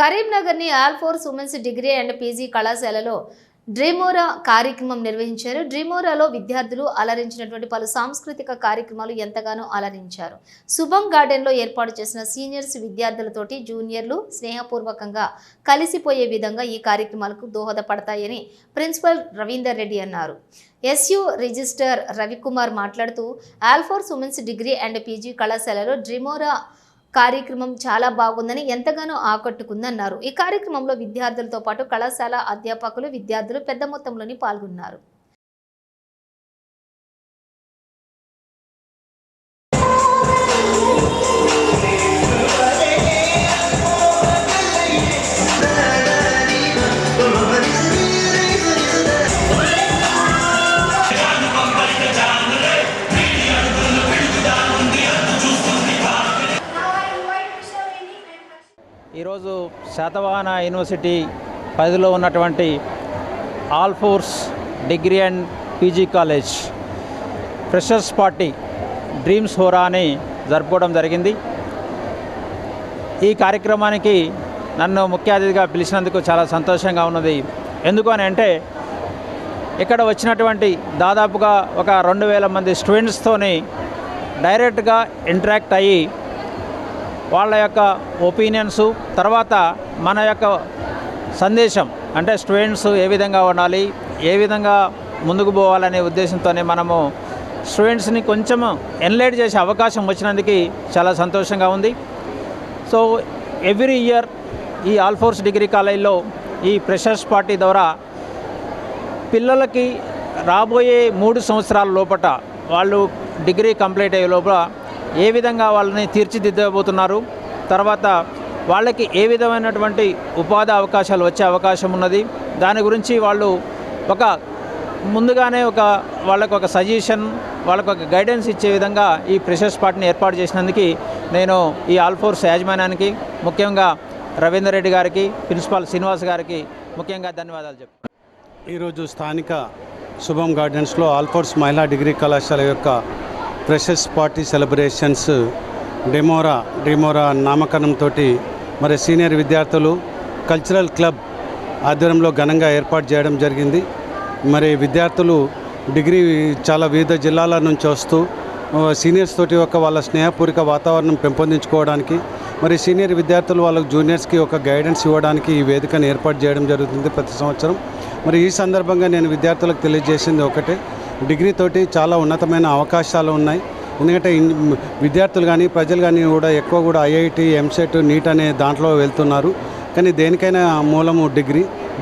కరీంనగర్ని all force women's degree and PG కళాశాలలో డ్రీమోరా కార్యక్రమం నిర్వహించారు. డ్రీమోరాలో విద్యార్థులు అలరించినటువంటి పలు సాంస్కృతిక కార్యక్రమాలు ఎంతగానో అలరించారు. శుభం గార్డెన్లో ఏర్పాటు చేసిన సీనియర్స్ విద్యార్థులతోటి జూనియర్లు స్నేహపూర్వకంగా కలిసిపోయే విధంగా ఈ కార్యక్రమాలకు దోహదపడతాయని ప్రిన్సిపల్ రవీందర్ రెడ్డి అన్నారు. ఎస్యు రిజిస్టర్ రవికుమార్ మాట్లాడుతూ all force women's degree and PG కళాశాలలో డ్రీమోరా కార్యక్రమం చాలా బాగుందని ఎంతగానో ఆకట్టుకుందన్నారు. ఈ కార్యక్రమంలో విద్యార్థులతో పాటు కళాశాల అధ్యాపకులు విద్యార్థులు పెద్ద మొత్తంలోని పాల్గొన్నారు. ఈరోజు శాతవాహన యూనివర్సిటీ పరిధిలో ఉన్నటువంటి all force degree and PG college freshers party dreams హోరా అని జరుపుకోవడం జరిగింది. ఈ కార్యక్రమానికి నన్ను ముఖ్య అతిథిగా పిలిచినందుకు చాలా సంతోషంగా ఉన్నది. ఎందుకు అని అంటే ఇక్కడ వచ్చినటువంటి దాదాపుగా ఒక 2000 మంది స్టూడెంట్స్తోని డైరెక్ట్గా ఇంటరాక్ట్ అయ్యి వాళ్ళ యొక్క ఒపీనియన్స్, తర్వాత మన యొక్క సందేశం అంటే స్టూడెంట్స్ ఏ విధంగా ఉండాలి, ఏ విధంగా ముందుకు పోవాలనే ఉద్దేశంతోనే మనము స్టూడెంట్స్ని కొంచెం ఎన్లైట్ చేసే అవకాశం వచ్చినందుకు చాలా సంతోషంగా ఉంది. సో ఎవ్రీ ఇయర్ ఈ ఆల్ ఫోర్స్ డిగ్రీ కాలేజీలో ఈ ఫ్రెషర్స్ పార్టీ ద్వారా పిల్లలకి రాబోయే 3 సంవత్సరాల లోపల వాళ్ళు డిగ్రీ కంప్లీట్ అయ్యే లోపల ఏ విధంగా వాళ్ళని తీర్చిదిద్దబోతున్నారు, తర్వాత వాళ్ళకి ఏ విధమైనటువంటి ఉపాధి అవకాశాలు వచ్చే అవకాశం ఉన్నది, దాని గురించి వాళ్ళు ముందుగానే వాళ్ళకు ఒక సజెషన్, వాళ్ళకు ఒక గైడెన్స్ ఇచ్చే విధంగా ఈ ఫ్రెషర్స్ పార్టీని ఏర్పాటు చేసినందుకు నేను ఈ ఆల్ ఫోర్స్ యాజమాన్యానికి, ముఖ్యంగా రవీందర్ రెడ్డి గారికి, ప్రిన్సిపాల్ శ్రీనివాస్ గారికి ముఖ్యంగా ధన్యవాదాలు చెప్తాను. ఈరోజు స్థానిక శుభం గార్డెన్స్లో ఆల్ ఫోర్స్ మహిళా డిగ్రీ కళాశాల యొక్క ఫ్రెషర్స్ పార్టీ సెలబ్రేషన్స్ డ్రీమోరా నామకరణంతో మరి సీనియర్ విద్యార్థులు కల్చరల్ క్లబ్ ఆధ్వర్యంలో ఘనంగా ఏర్పాటు చేయడం జరిగింది. మరి విద్యార్థులు డిగ్రీ చాలా వివిధ జిల్లాల నుంచి వస్తూ సీనియర్స్ తోటి వాళ్ళ స్నేహపూర్వక వాతావరణం పెంపొందించుకోవడానికి, మరి సీనియర్ విద్యార్థులు వాళ్ళ జూనియర్స్కి ఒక గైడెన్స్ ఇవ్వడానికి ఈ వేదికను ఏర్పాటు చేయడం జరుగుతుంది ప్రతి సంవత్సరం. మరి ఈ సందర్భంగా నేను విద్యార్థులకు తెలియజేసింది ఒకటే, డిగ్రీ తోటి చాలా ఉన్నతమైన అవకాశాలు ఉన్నాయి. ఎందుకంటే విద్యార్థులు కానీ ప్రజలు కానీ ఎక్కువ కూడా ఐఐటి, ఎంసెట్, నీట్ అనే దాంట్లో వెళ్తున్నారు. కానీ దేనికైనా మూలము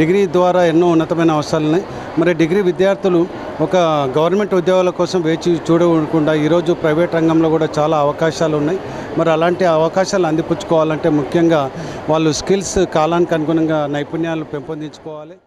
డిగ్రీ ద్వారా ఎన్నో ఉన్నతమైన అవసరాలు ఉన్నాయి. మరి డిగ్రీ విద్యార్థులు ఒక గవర్నమెంట్ ఉద్యోగాల కోసం వేచి చూడకుండా ఈరోజు ప్రైవేట్ రంగంలో కూడా చాలా అవకాశాలు ఉన్నాయి. మరి అలాంటి అవకాశాలు అందిపుచ్చుకోవాలంటే ముఖ్యంగా వాళ్ళు స్కిల్స్, కాలానికి అనుగుణంగా నైపుణ్యాలు పెంపొందించుకోవాలి.